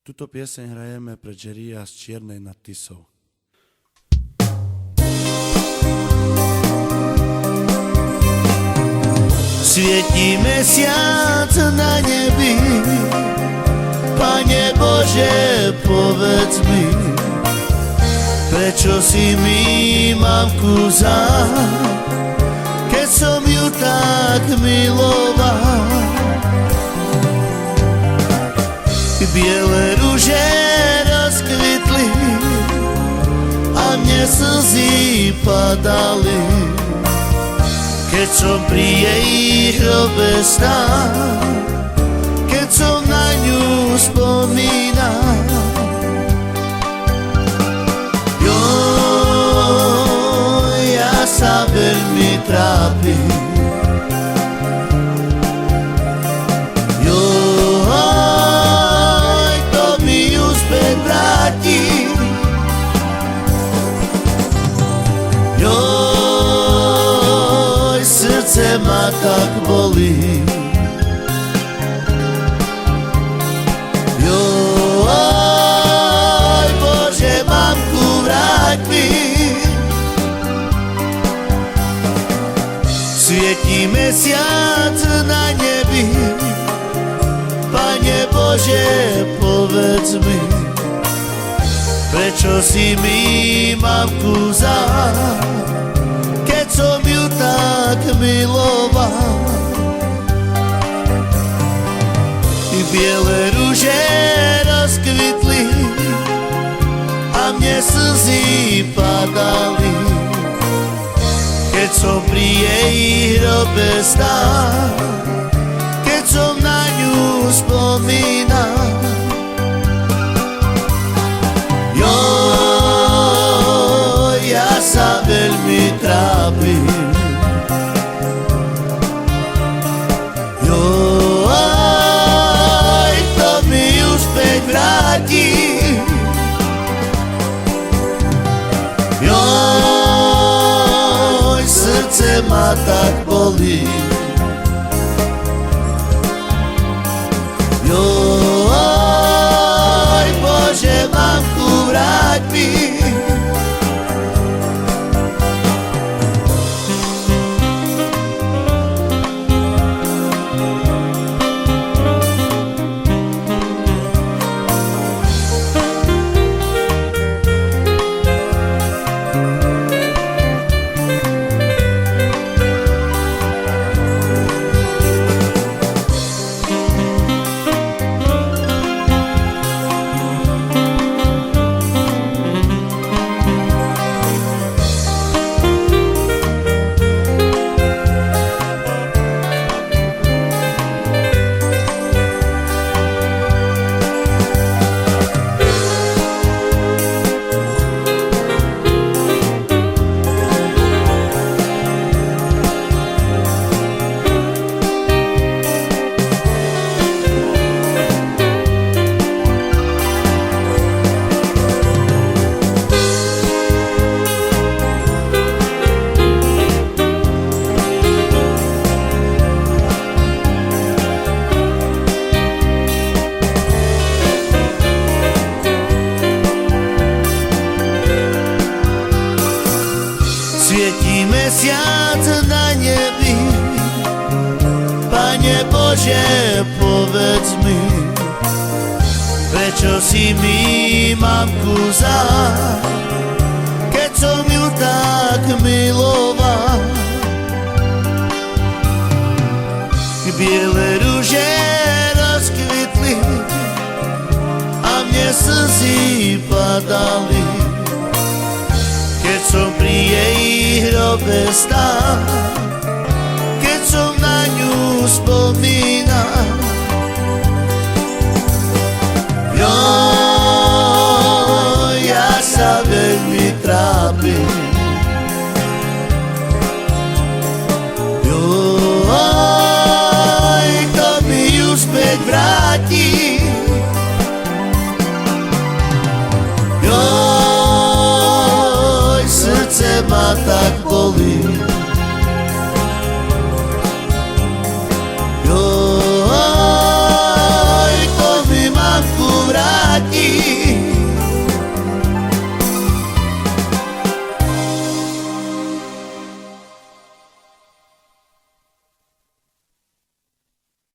Tuto pieseň hrajeme pre Jerryja z Čiernej nad Tisou. Svietí mesiac na nebi, Pane Bože, povedz mi, prečo si mi mamku vzal, keď som ju tak miloval. Biele rúže rozkvitli a mne slzy padali, keď som pri jej hrobe stál, keď som na ňu spomínal. Joj, ja sa veľmi trápim, joj, kto mi ju späť vráti. Joj, srdce ma tak bolí. Joj, Bože, mamku vráť mi. Svietí mesiac na nebi, Pane Bože, povedz mi, prečo si mi mamku vzal, keď som ju tak miloval. Biele rúže rozkvitli a mne slzy padali, keď som pri jej hrobe stál, keď som na ňu spomínal. Joj, ja sa veľmi trápim, joj, kto mi ju späť vráti. Joj, srdce ma tak bolí. Joj, Bože, mamku vráť mi. Svietí mesiac na nebi, Pane Bože, povedz mi, prečo si mi mamku vzal, keď som ju tak miloval. Biele rúže rozkvitli a mne slzy padali, keď som pri jej hrobe stál,